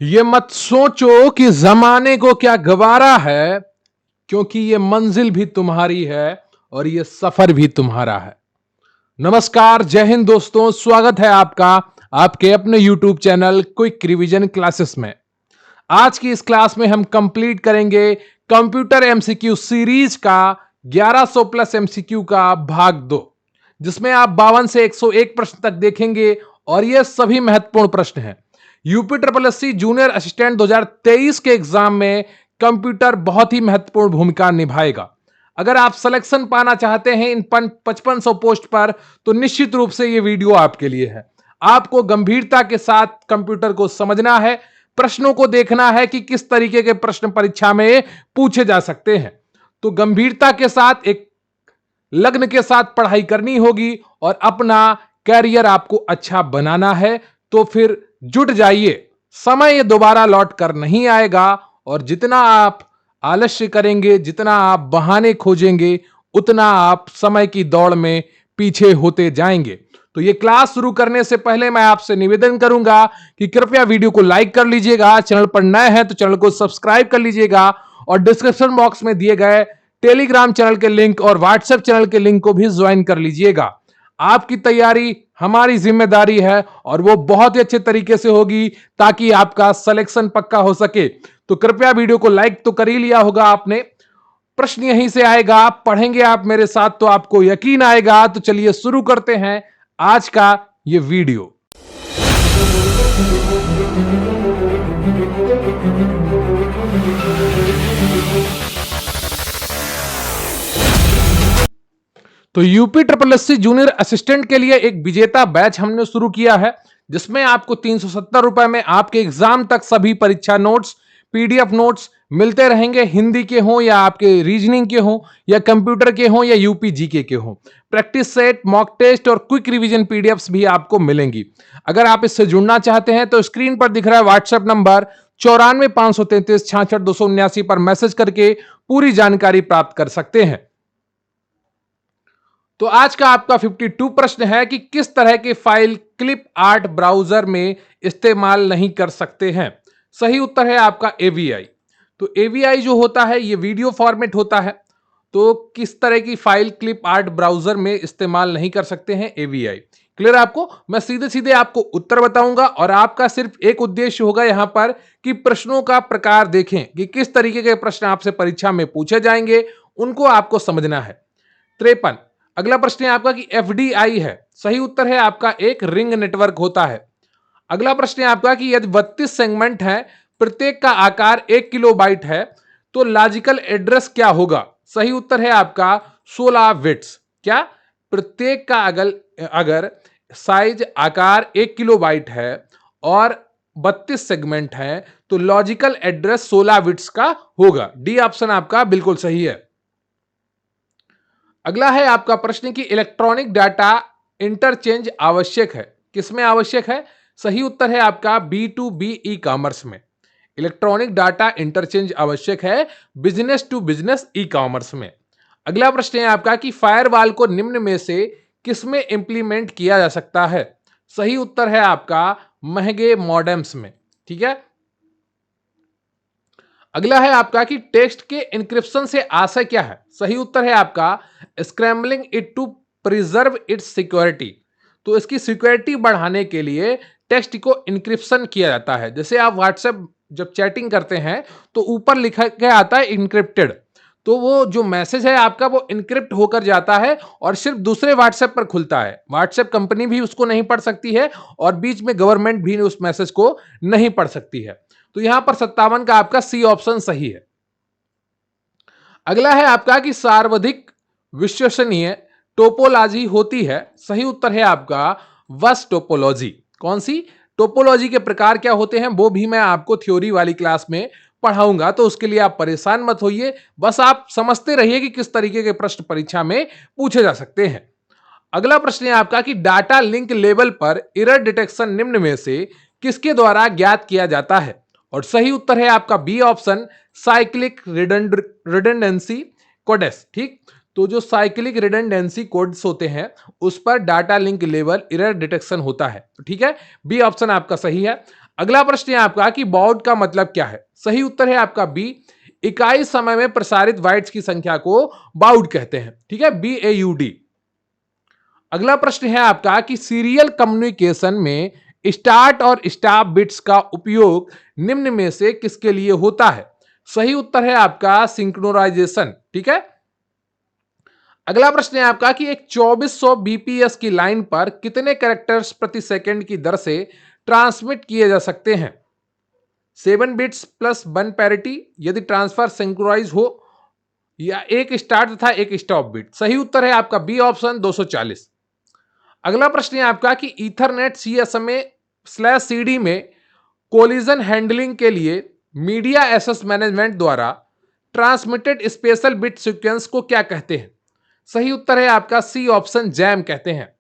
ये मत सोचो कि जमाने को क्या गवारा है, क्योंकि ये मंजिल भी तुम्हारी है और ये सफर भी तुम्हारा है। नमस्कार, जय हिंद दोस्तों, स्वागत है आपका आपके अपने YouTube channel quick revision classes में। आज की इस क्लास में हम कंप्लीट करेंगे कंप्यूटर एमसीक्यू सीरीज का 1100 प्लस एमसीक्यू का भाग 2, जिसमें आप 52 से 101 प्रश्न तक देखेंगे और ये सभी महत्वपूर्ण प्रश्न हैं। UP triple SC junior assistant 2023 के एग्जाम में कंप्यूटर बहुत ही महत्वपूर्ण भूमिका निभाएगा। अगर आप सिलेक्शन पाना चाहते हैं इन 5500 पोस्ट पर, तो निश्चित रूप से यह वीडियो आपके लिए है। आपको गंभीरता के साथ कंप्यूटर को समझना है, प्रश्नों को देखना है कि किस तरीके के प्रश्न परीक्षा में पूछे जा सकते हैं। तो गंभीरता के साथ, एक लगन के साथ पढ़ाई करनी होगी और अपना कैरियर आपको अच्छा बनाना है। तो फिर जुट जाइए, समय दोबारा लौट कर नहीं आएगा और जितना आप आलस्य करेंगे, जितना आप बहाने खोजेंगे, उतना आप समय की दौड़ में पीछे होते जाएंगे। तो ये क्लास शुरू करने से पहले मैं आपसे निवेदन करूंगा कि कृपया वीडियो को लाइक कर लीजिएगा, चैनल पर नए हैं तो चैनल को सब्सक्राइब कर लीजिएगा और डिस्क्रिप्शन बॉक्स में दिए गए टेलीग्राम चैनल के लिंक और व्हाट्सएप चैनल के लिंक को भी ज्वाइन कर लीजिएगा। आपकी तैयारी हमारी जिम्मेदारी है और वो बहुत ही अच्छे तरीके से होगी ताकि आपका सिलेक्शन पक्का हो सके। तो कृपया वीडियो को लाइक तो कर ही लिया होगा आपने। प्रश्न यहीं से आएगा, पढ़ेंगे आप मेरे साथ तो आपको यकीन आएगा। तो चलिए शुरू करते हैं आज का ये वीडियो। तो UP triple SC junior assistant के लिए एक विजेता बैच हमने शुरू किया है, जिसमें आपको 370 रुपए में आपके एग्जाम तक सभी परीक्षा नोट्स, पीडीएफ नोट्स मिलते रहेंगे। हिंदी के हों या आपके रीजनिंग के हों या कंप्यूटर के हों या यूपी जीके के हों, प्रैक्टिस सेट, मॉक टेस्ट और क्विक रिवीजन पीडीएफ्स भी आपको मिलेंगी। अगर आप इससे जुड़ना चाहते हैं तो स्क्रीन पर दिख रहा है व्हाट्सएप नंबर 94 533 66 279 पर मैसेज करके पूरी जानकारी प्राप्त कर सकते हैं। तो आज का आपका 52 प्रश्न है कि किस तरह के फाइल क्लिप आर्ट ब्राउजर में इस्तेमाल नहीं कर सकते हैं। सही उत्तर है आपका एवीआई। तो एवीआई जो होता है ये वीडियो फॉर्मेट होता है। तो किस तरह की फाइल क्लिप आर्ट ब्राउजर में इस्तेमाल नहीं कर सकते हैं एवीआई। क्लियर आपको? मैं सीधे सीधे आपको उत्तर बताऊंगा और आपका सिर्फ एक उद्देश्य होगा यहां पर कि प्रश्नों का प्रकार देखें कि किस तरीके के प्रश्न आपसे परीक्षा में पूछे जाएंगे, उनको आपको समझना है। 53 अगला प्रश्न है आपका कि एफडीआई है। सही उत्तर है आपका एक रिंग नेटवर्क होता है। अगला प्रश्न है आपका कि यदि 32 सेगमेंट है, प्रत्येक का आकार 1 किलोबाइट है, तो लॉजिकल एड्रेस क्या होगा। सही उत्तर है आपका 16 बिट्स। क्या? प्रत्येक का अगर साइज आकार 1 किलोबाइट है और 32 सेगमेंट है तो लॉजिकल एड्रेस 16 बिट्स का होगा। डी ऑप्शन आपका बिल्कुल सही है। अगला है आपका प्रश्न कि इलेक्ट्रॉनिक डाटा इंटरचेंज आवश्यक है, किसमें आवश्यक है। सही उत्तर है आपका B2B ई कॉमर्स में। इलेक्ट्रॉनिक डाटा इंटरचेंज आवश्यक है business to business E commerce में। अगला प्रश्न है आपका कि फायरवॉल को निम्न में से किसमें इंप्लीमेंट किया जा सकता है। सही उत्तर है आपका महंगे मॉडेम्स में। ठीक है। अगला है आपका कि टेक्स्ट के इंक्रिप्शन से आशय क्या है। सही उत्तर है आपका scrambling it to preserve its security. तो इसकी सिक्योरिटी बढ़ाने के लिए टेक्स्ट को इंक्रिप्शन किया जाता है। जैसे आप व्हाट्सएप जब चैटिंग करते हैं तो ऊपर लिखा के आता है इनक्रिप्टेड, तो वो जो मैसेज है आपका वो इनक्रिप्ट होकर जाता है और सिर्फ दूसरे व्हाट्सएप पर खुलता है। व्हाट्सएप कंपनी भी उसको नहीं पढ़ सकती है और बीच में गवर्नमेंट भी उस मैसेज को नहीं पढ़ सकती है। तो यहां पर 57 का आपका सी ऑप्शन सही है। अगला है आपका कि सर्वाधिक विश्वसनीय टोपोलॉजी होती है। सही उत्तर है आपका बस टोपोलॉजी। कौन सी? टोपोलॉजी के प्रकार क्या होते हैं वो भी मैं आपको थ्योरी वाली क्लास में पढ़ाऊंगा, तो उसके लिए आप परेशान मत होइए, बस आप समझते रहिए कि किस तरीके के प्रश्न परीक्षा में पूछे जा सकते हैं। अगला प्रश्न है आपका कि डाटा लिंक लेवल पर एरर डिटेक्शन निम्न में से किसके द्वारा ज्ञात किया जाता है। और सही उत्तर है आपका बी ऑप्शन साइक्लिक रिडंडेंसी कोडेस। ठीक, तो जो साइक्लिक रिडंडेंसी कोड्स होते हैं उस पर data link level error detection होता है। तो ठीक है, बी ऑप्शन आपका सही है। अगला प्रश्न है आपका कि बाउड का मतलब क्या है। सही उत्तर है आपका बी, इकाई समय में प्रसारित बाइट्स की संख्या को बाउड कहते हैं। ठीक है, BAUD। अगला प्रश्न है आपका कि सीरियल कम्युनिकेशन में स्टार्ट और स्टॉप बिट्स का उपयोग निम्न में से किसके लिए होता है। सही उत्तर है आपका सिंक्रोनाइजेशन। ठीक है। अगला प्रश्न है आपका कि एक 2400 बीपीएस की लाइन पर कितने कैरेक्टर्स प्रति सेकंड की दर से ट्रांसमिट किए जा सकते हैं। 7 बिट्स प्लस 1 पैरिटी यदि ट्रांसफर सिंक्रोनाइज हो, या एक स्टार्ट तथा एक स्टॉप बिट। सही उत्तर है आपका बी ऑप्शन 240। अगला प्रश्न है आपका कि ईथरनेट CSMA स्लैश CD में कोलिजन हैंडलिंग के लिए मीडिया एसेस मैनेजमेंट द्वारा ट्रांसमिटेड स्पेशल बिट सीक्वेंस को क्या कहते हैं। सही उत्तर है आपका सी ऑप्शन जैम कहते हैं।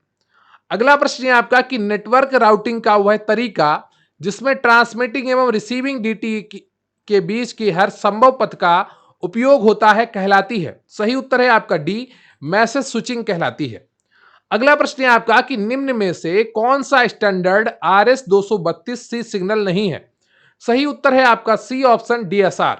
अगला प्रश्न है आपका कि नेटवर्क राउटिंग का वह तरीका जिसमें ट्रांसमिटिंग एवं रिसीविंग DT के बीच की हर संभव पथ का उपयोग होता है कहलाती है। सही उत्तर है आपका डी, मैसेज स्विचिंग कहलाती है। अगला प्रश्न है आपका कि निम्न में से कौन सा स्टैंडर्ड RS-232 सिग्नल नहीं है। सही उत्तर है आपका सी ऑप्शन DSR।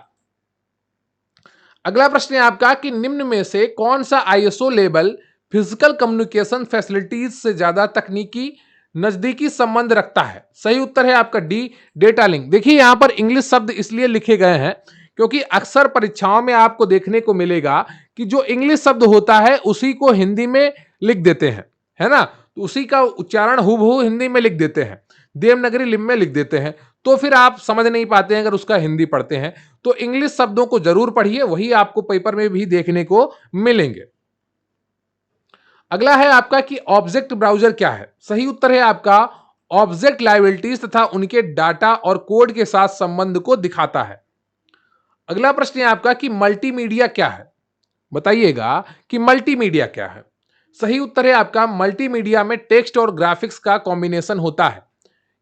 अगला प्रश्न है आपका कि निम्न में से कौन सा ISO level physical communication facilities से ज्यादा तकनीकी नजदीकी संबंध रखता है। सही उत्तर है आपका डी, डेटा लिंक। देखिए यहां पर इंग्लिश शब्द इसलिए लिखे गए हैं क्योंकि अक्सर परीक्षाओं में आपको देखने को मिलेगा कि जो इंग्लिश शब्द होता है उसी को हिंदी में लिख देते हैं, है ना। तो उसी का उच्चारण हूबहू हिंदी में लिख देते हैं, देवनागरी लिपि में लिख देते हैं, तो फिर आप समझ नहीं पाते हैं अगर उसका हिंदी पढ़ते हैं। तो इंग्लिश शब्दों को जरूर पढ़िए, वही आपको पेपर में भी देखने को मिलेंगे। अगला है आपका कि ऑब्जेक्ट ब्राउजर क्या है। सही उत्तर है आपका ऑब्जेक्ट लाइबिलिटीज तथा उनके डाटा और कोड के साथ संबंध को दिखाता है। अगला प्रश्न है आपका कि मल्टीमीडिया क्या है। बताइएगा कि मल्टीमीडिया क्या है। सही उत्तर है आपका मल्टीमीडिया में टेक्स्ट और ग्राफिक्स का कॉम्बिनेशन होता है,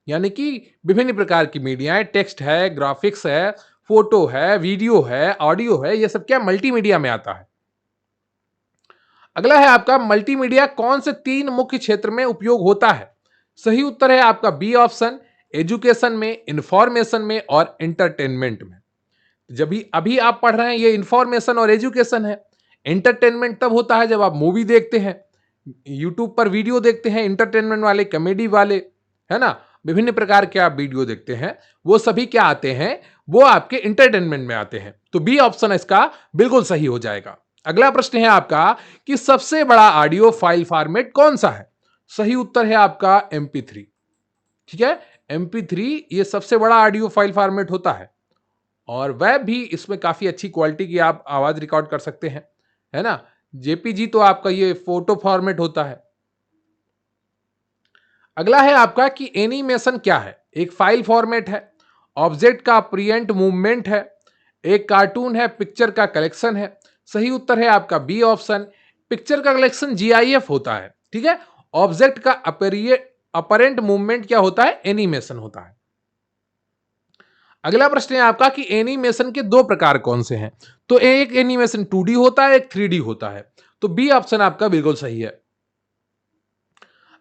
यानी कि विभिन्न प्रकार की मीडिया है, टेक्स्ट है, ग्राफिक्स है, फोटो है, वीडियो है, ऑडियो है, यह सब क्या मल्टीमीडिया में आता है। अगला है आपका मल्टीमीडिया कौन से 3 मुख्य क्षेत्र में उपयोग होता है। सही उत्तर है आपका बी ऑप्शन, एजुकेशन में, इंफॉर्मेशन में और एंटरटेनमेंट में। जब भी अभी आप पढ़ रहे हैं ये इंफॉर्मेशन और एजुकेशन है। एंटरटेनमेंट तब होता है जब आप मूवी देखते हैं, यूट्यूब पर वीडियो देखते हैं, एंटरटेनमेंट वाले, कॉमेडी वाले, है ना, विभिन्न प्रकार के आप वीडियो देखते हैं, वो सभी क्या आते हैं, वो आपके एंटरटेनमेंट में आते हैं। तो बी ऑप्शन इसका बिल्कुल सही हो जाएगा। अगला प्रश्न है आपका कि सबसे बड़ा ऑडियो फाइल फॉर्मेट कौन सा है। सही उत्तर है आपका MP3। ठीक है, MP3 ये सबसे बड़ा ऑडियो फाइल फॉर्मेट होता है और वह भी इसमें काफी अच्छी क्वालिटी की आप आवाज रिकॉर्ड कर सकते हैं, है ना। JPG तो आपका ये फोटो फॉर्मेट होता है। अगला है आपका कि एनिमेशन क्या है। एक फाइल फॉर्मेट है, ऑब्जेक्ट का प्रियंट मूवमेंट है, एक कार्टून है, पिक्चर का कलेक्शन है। सही उत्तर है आपका बी ऑप्शन, पिक्चर का कलेक्शन GIF होता है। ठीक है, ऑब्जेक्ट का अपरेंट मूवमेंट क्या होता है, एनिमेशन होता है। अगला प्रश्न है आपका कि एनिमेशन के 2 प्रकार कौन से हैं। तो एक एनिमेशन 2D होता है, एक 3D होता है। तो बी ऑप्शन आपका बिल्कुल सही है।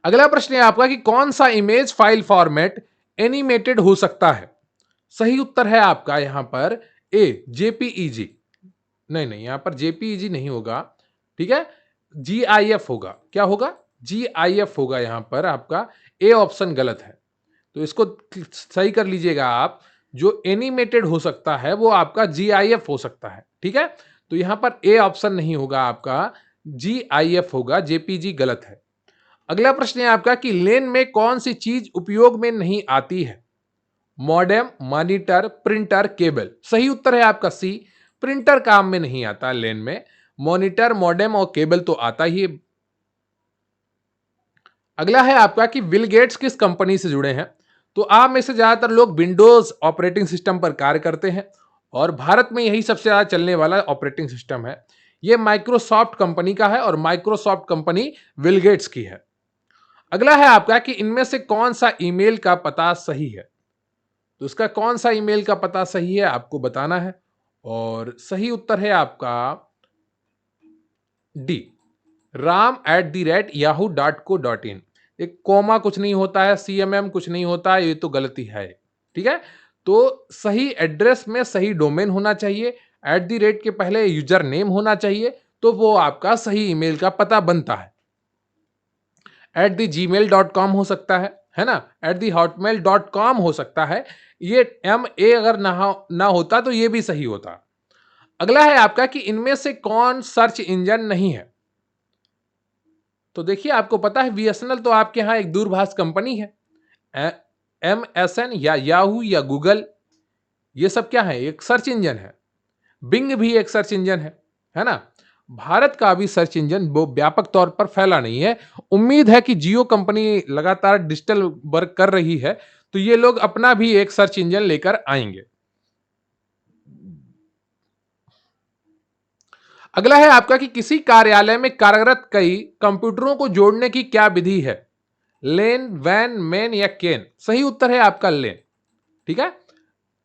अगला प्रश्न है आपका कि कौन सा इमेज फाइल फॉर्मेट एनिमेटेड हो सकता है। सही उत्तर है आपका यहां पर ए, JPEG। नहीं नहीं, यहां पर JPEG नहीं होगा, ठीक है, GIF होगा। क्या होगा, GIF होगा यहां पर आपका। ए ऑप्शन गलत है, तो इसको सही कर लीजिएगा आप। जो एनिमेटेड हो सकता है वो आपका GIF हो सकता है। ठीक है, तो यहां पर ए ऑप्शन नहीं होगा आपका, GIF होगा, JPG गलत है। अगला प्रश्न है आपका कि लेन में कौन सी चीज उपयोग में नहीं आती है। Modem, monitor, printer, cable. सही उत्तर है आपका सी, प्रिंटर काम में नहीं आता लेन में। मॉनिटर, मॉडेम और केबल तो आता ही है। अगला है आपका कि बिल गेट्स किस कंपनी से जुड़े हैं। तो आप में से ज्यादातर लोग विंडोज ऑपरेटिंग सिस्टम पर कार्य करते हैं और भारत में यही सबसे ज्यादा चलने वाला ऑपरेटिंग सिस्टम है। यह माइक्रोसॉफ्ट कंपनी का है और माइक्रोसॉफ्ट कंपनी बिल गेट्स की है। अगला है आपका कि इनमें से कौन सा ईमेल का पता सही है। तो इसका कौन सा ईमेल का पता सही है आपको बताना है और सही उत्तर है आपका डी, ram@yahoo.co.in। एक कोमा कुछ नहीं होता है, CMM कुछ नहीं होता है, ये तो गलती है। ठीक है। तो सही एड्रेस में सही डोमेन होना चाहिए, @ के पहले यूजर नेम होना चाहिए, तो वो आपका सही ईमेल का पता बनता है। @gmail.com हो सकता है ना, @hotmail.com हो सकता है। ये MA अगर ना होता तो ये भी सही होता। अगला है आपका कि इनमें से कौन सर्च इंजन नहीं है। तो देखिए, आपको पता है बीएसएनएल तो आपके यहाँ एक दूरभाष कंपनी है। MSN या याहू या गूगल, ये सब क्या है, एक सर्च इंजन है। बिंग भी एक सर्च इंजन है ना। भारत का अभी सर्च इंजन वो व्यापक तौर पर फैला नहीं है। उम्मीद है कि जियो कंपनी लगातार डिजिटल वर्क कर रही है, तो ये लोग अपना भी एक सर्च इंजन लेकर आएंगे। अगला है आपका कि किसी कार्यालय में कार्यरत कई कंप्यूटरों को जोड़ने की क्या विधि है। लेन, वैन, मैन या केन। सही उत्तर है आपका लेन। ठीक है।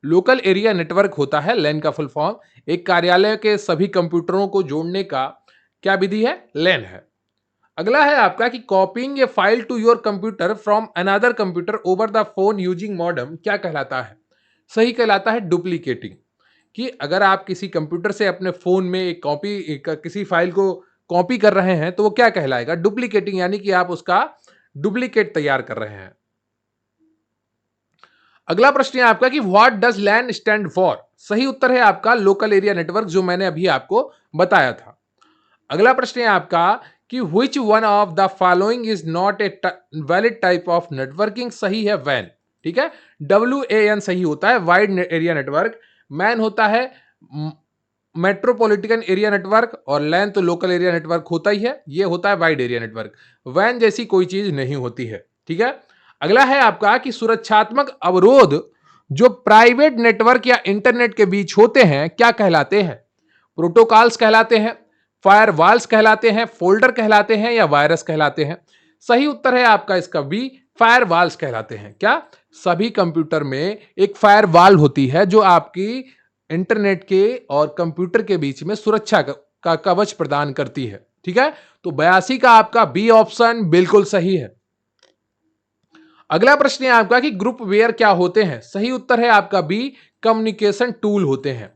लोकल एरिया नेटवर्क होता है लैन का फुल फॉर्म। एक कार्यालय के सभी कंप्यूटरों को जोड़ने का क्या विधि है, लैन है। अगला है आपका कि copying a file to your computer from another computer over the phone using modem क्या कहलाता है। सही कहलाता है डुप्लीकेटिंग। कि अगर आप किसी कंप्यूटर से अपने फोन में किसी फाइल को कॉपी कर रहे हैं तो वो क्या कहलाएगा, डुप्लीकेटिंग, यानी कि आप उसका डुप्लीकेट तैयार कर रहे हैं। अगला प्रश्न है आपका कि what does LAN stand for. सही उत्तर है आपका लोकल एरिया नेटवर्क, जो मैंने अभी आपको बताया था। अगला प्रश्न है आपका कि which one of the following is not a valid type of networking. सही है वैन। ठीक है। WAN सही होता है, वाइड एरिया नेटवर्क। मैन होता है मेट्रोपॉलिटन एरिया नेटवर्क, और लैन तो लोकल एरिया नेटवर्क होता ही है, ये होता है वाइड एरिया नेटवर्क। वैन जैसी कोई चीज नहीं होती है। ठीक है। अगला है आपका कि सुरक्षात्मक अवरोध जो प्राइवेट नेटवर्क या इंटरनेट के बीच होते हैं क्या कहलाते हैं। प्रोटोकॉल्स कहलाते हैं, फायरवॉल्स कहलाते हैं, फोल्डर कहलाते हैं या वायरस कहलाते हैं। सही उत्तर है आपका इसका बी, फायरवॉल्स कहलाते हैं। क्या, सभी कंप्यूटर में एक फायरवॉल होती है जो आपकी इंटरनेट के और कंप्यूटर के बीच में सुरक्षा का कवच प्रदान करती है। ठीक है। तो 82 का आपका बी ऑप्शन बिल्कुल सही है। अगला प्रश्न है आपका कि ग्रुप वेयर क्या होते हैं। सही उत्तर है आपका बी, कम्युनिकेशन टूल होते हैं।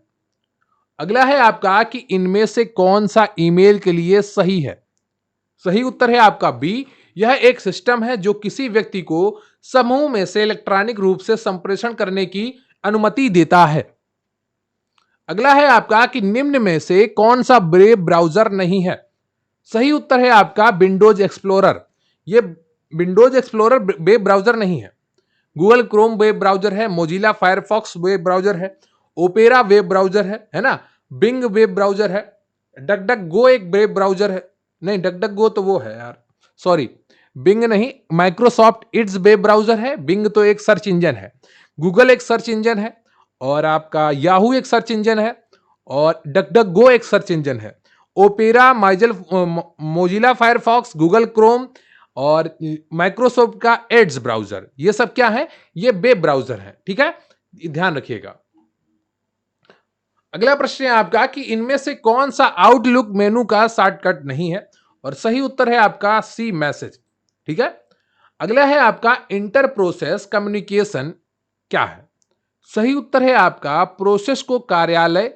अगला है आपका कि इनमें से कौन सा ईमेल के लिए सही है। सही उत्तर है आपका बी, यह एक सिस्टम है जो किसी व्यक्ति को समूह में से इलेक्ट्रॉनिक रूप से संप्रेषण करने की अनुमति देता है। अगला है आपका कि निम्न में से कौन सा ब्रेव ब्राउजर नहीं है। सही उत्तर है आपका विंडोज एक्सप्लोरर। ये विंडोज एक्सप्लोरर वेब ब्राउजर नहीं है। गूगल क्रोम वेब ब्राउजर है, मोजिला फायरफॉक्स वेब ब्राउजर है, ओपेरा वेब ब्राउजर है ना, बिंग वेब ब्राउजर है, डक डक गो एक वेब ब्राउजर है। नहीं, डक डक गो तो वो है यार, सॉरी, बिंग नहीं, माइक्रोसॉफ्ट इट्स वेब ब्राउजर है। बिंग तो एक सर्च इंजन है, गूगल एक सर्च इंजन है, और आपका याहू एक सर्च इंजन है, और डक डक गो एक सर्च इंजन है। Opera, Mozilla Firefox, Google Chrome और माइक्रोसॉफ्ट का एड्स ब्राउजर, ये सब क्या है, ये वेब ब्राउजर है। ठीक है, ध्यान रखिएगा। अगला प्रश्न है आपका कि इनमें से कौन सा आउटलुक मेनू का शॉर्टकट नहीं है, और सही उत्तर है आपका सी, मैसेज। ठीक है। अगला है आपका इंटर प्रोसेस कम्युनिकेशन क्या है। सही उत्तर है आपका प्रोसेस को कार्यालय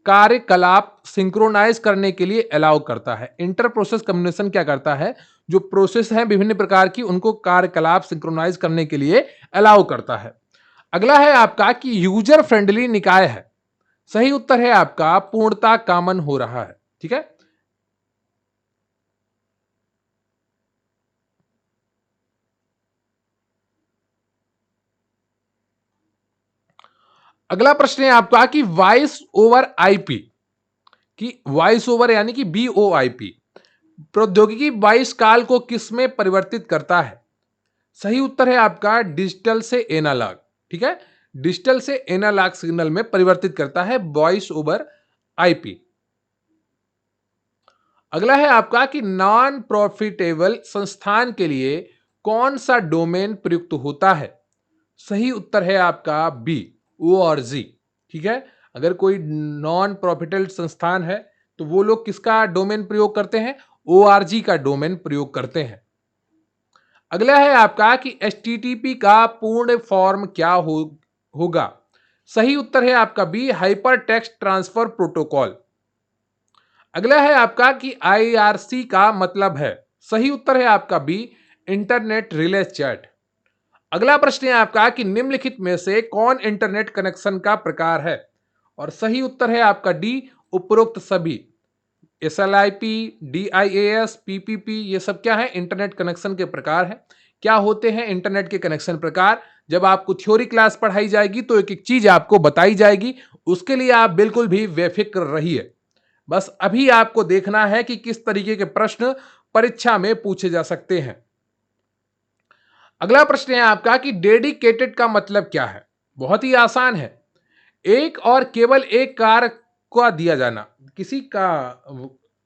कार्यकलाप सिंक्रोनाइज करने के लिए अलाउ करता है। इंटर प्रोसेस कम्युनिकेशन क्या करता है, जो प्रोसेस है विभिन्न प्रकार की उनको कार्यकलाप सिंक्रोनाइज करने के लिए अलाउ करता है। अगला है आपका कि यूजर फ्रेंडली निकाय है। सही उत्तर है आपका पूर्णता कामन हो रहा है। ठीक है। अगला प्रश्न है आपका कि वॉइस ओवर आईपी, कि वॉइस ओवर यानी कि BOIP प्रौद्योगिकी वॉइस कॉल को किस में परिवर्तित करता है। सही उत्तर है आपका डिजिटल से एनालॉग। ठीक है। डिजिटल से एनालॉग सिग्नल में परिवर्तित करता है वॉइस ओवर आईपी। अगला है आपका कि नॉन प्रॉफिटेबल संस्थान के लिए कौन सा डोमेन प्रयुक्त होता है। सही उत्तर है आपका बी, ORG। ठीक है। अगर कोई नॉन प्रॉफिटेबल संस्थान है तो वो लोग किसका डोमेन प्रयोग करते हैं, ORG का डोमेन प्रयोग करते हैं। अगला है आपका कि HTTP का पूर्ण फॉर्म क्या होगा? सही उत्तर है आपका B, hypertext transfer protocol. अगला है आपका कि आईआरसी का मतलब है। सही उत्तर है आपका बी, इंटरनेट रिले चैट। अगला प्रश्न है आपका कि निम्नलिखित में से कौन इंटरनेट कनेक्शन का प्रकार है? और सही उत्तर है आपका डी, उपरोक्त सभी। एसएलआईपी, डीआईएएस, पीपीपी, ये सब क्या है? इंटरनेट कनेक्शन के प्रकार है। क्या होते हैं इंटरनेट के कनेक्शन प्रकार? जब आपको थ्योरी क्लास पढ़ाई जाएगी तो एक एक चीज आपको बताई जाएगी, उसके लिए आप बिल्कुल भी बेफिक्र रहिए। बस अभी आपको देखना है कि किस तरीके के प्रश्न परीक्षा में पूछे जा सकते हैं। अगला प्रश्न है आपका कि डेडिकेटेड का मतलब क्या है? बहुत ही आसान है। एक और केवल एक कार्य का दिया जाना। किसी का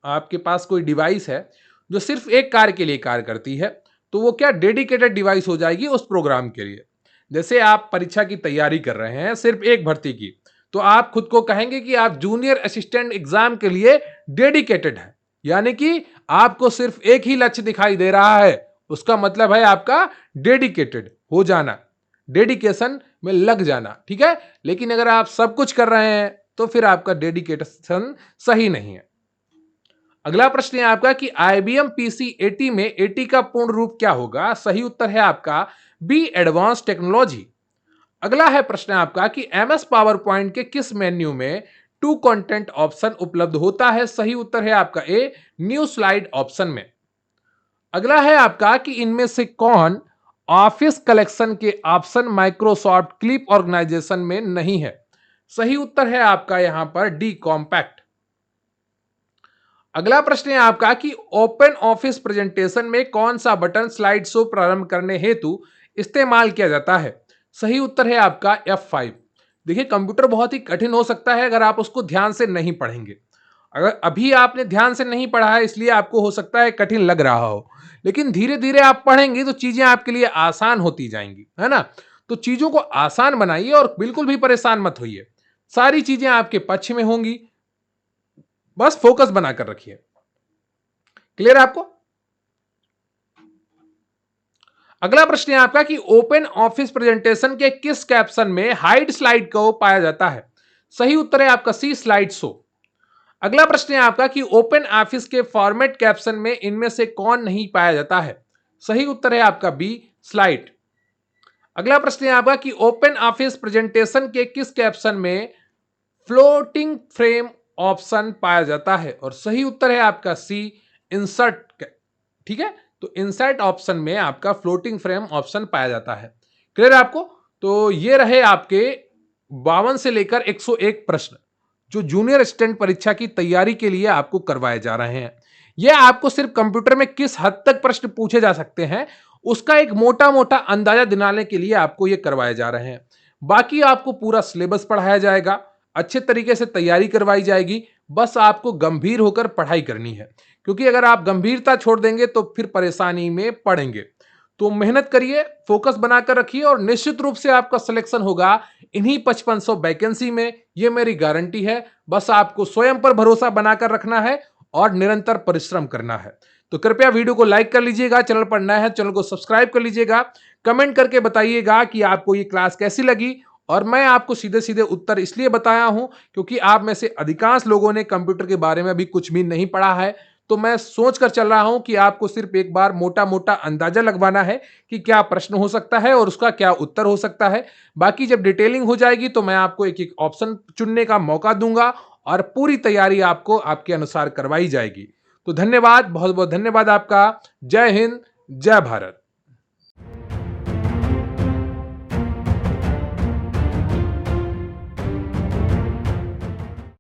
आपके पास कोई डिवाइस है जो सिर्फ एक कार्य के लिए कार्य करती है, तो वो क्या डेडिकेटेड डिवाइस हो जाएगी उस प्रोग्राम के लिए। जैसे आप परीक्षा की तैयारी कर रहे हैं सिर्फ एक भर्ती की, तो आप खुद को कहेंगे कि आप जूनियर असिस्टेंट एग्जाम के लिए डेडिकेटेड है, यानी कि आपको सिर्फ एक ही लक्ष्य दिखाई दे रहा है। उसका मतलब है आपका डेडिकेटेड हो जाना, डेडिकेशन में लग जाना, ठीक है। लेकिन अगर आप सब कुछ कर रहे हैं तो फिर आपका डेडिकेशन सही नहीं है। अगला प्रश्न है आपका कि IBM PC 80 में 80 का पूर्ण रूप क्या होगा? सही उत्तर है आपका बी, एडवांस टेक्नोलॉजी। अगला है प्रश्न आपका कि MS पावर पॉइंट के किस मेन्यू में टू कंटेंट ऑप्शन उपलब्ध होता है? सही उत्तर है आपका ए, न्यू स्लाइड ऑप्शन में। अगला है आपका कि इनमें से कौन ऑफिस कलेक्शन के ऑप्शन माइक्रोसॉफ्ट क्लिप ऑर्गेनाइजेशन में नहीं है? सही उत्तर है आपका यहां पर डी, कॉम्पैक्ट। अगला प्रश्न है आपका कि ओपन ऑफिस प्रेजेंटेशन में कौन सा बटन स्लाइड शो प्रारंभ करने हेतु इस्तेमाल किया जाता है? सही उत्तर है आपका F5। देखिए, कंप्यूटर बहुत ही कठिन हो सकता है अगर आप उसको ध्यान से नहीं पढ़ेंगे। अगर अभी आपने ध्यान से नहीं पढ़ा है इसलिए आपको हो सकता है कठिन लग रहा हो, लेकिन धीरे धीरे आप पढ़ेंगे तो चीजें आपके लिए आसान होती जाएंगी, है ना। तो चीजों को आसान बनाइए और बिल्कुल भी परेशान मत होइए। सारी चीजें आपके पक्ष में होंगी, बस फोकस बनाकर रखिए। क्लियर है आपको? अगला प्रश्न है आपका कि ओपन ऑफिस प्रेजेंटेशन के किस कैप्शन में हाइड स्लाइड को पाया जाता है? सही उत्तर है आपका सी, स्लाइड शो। अगला प्रश्न है आपका कि ओपन ऑफिस के फॉर्मेट कैप्शन में इनमें से कौन नहीं पाया जाता है? सही उत्तर है आपका बी, स्लाइड। अगला प्रश्न है आपका कि ओपन ऑफिस प्रेजेंटेशन के किस कैप्शन में फ्लोटिंग फ्रेम ऑप्शन पाया जाता है? और सही उत्तर है आपका सी, इंसर्ट। ठीक है, तो इंसर्ट ऑप्शन में आपका फ्लोटिंग फ्रेम ऑप्शन पाया जाता है। क्लियर है आपको? तो ये रहे आपके 52 से लेकर 101 प्रश्न जो जूनियर असिस्टेंट परीक्षा की तैयारी के लिए आपको करवाए जा रहे हैं। यह आपको सिर्फ कंप्यूटर में किस हद तक प्रश्न पूछे जा सकते हैं उसका एक मोटा मोटा अंदाजा दिलाने के लिए आपको ये करवाए जा रहे हैं। बाकी आपको पूरा सिलेबस पढ़ाया जाएगा, अच्छे तरीके से तैयारी करवाई जाएगी। बस आपको गंभीर होकर पढ़ाई करनी है, क्योंकि अगर आप गंभीरता छोड़ देंगे तो फिर परेशानी में पड़ेंगे। तो मेहनत करिए, फोकस बनाकर रखिए और निश्चित रूप से आपका सिलेक्शन होगा इन्हीं 5500 वैकेंसी में, ये मेरी गारंटी है। बस आपको स्वयं पर भरोसा बनाकर रखना है और निरंतर परिश्रम करना है। तो कृपया वीडियो को लाइक कर लीजिएगा, चैनल पर नया है चैनल को सब्सक्राइब कर लीजिएगा, कमेंट करके बताइएगा कि आपको ये क्लास कैसी लगी। और मैं आपको सीधे सीधे उत्तर इसलिए बताया हूं क्योंकि आप में से अधिकांश लोगों ने कंप्यूटर के बारे में अभी कुछ भी नहीं पढ़ा है। तो मैं सोच कर चल रहा हूं कि आपको सिर्फ एक बार मोटा मोटा अंदाजा लगवाना है कि क्या प्रश्न हो सकता है और उसका क्या उत्तर हो सकता है। बाकी जब डिटेलिंग हो जाएगी तो मैं आपको एक एक ऑप्शन चुनने का मौका दूंगा और पूरी तैयारी आपको आपके अनुसार करवाई जाएगी। तो धन्यवाद, बहुत बहुत धन्यवाद आपका। जय हिंद, जय भारत।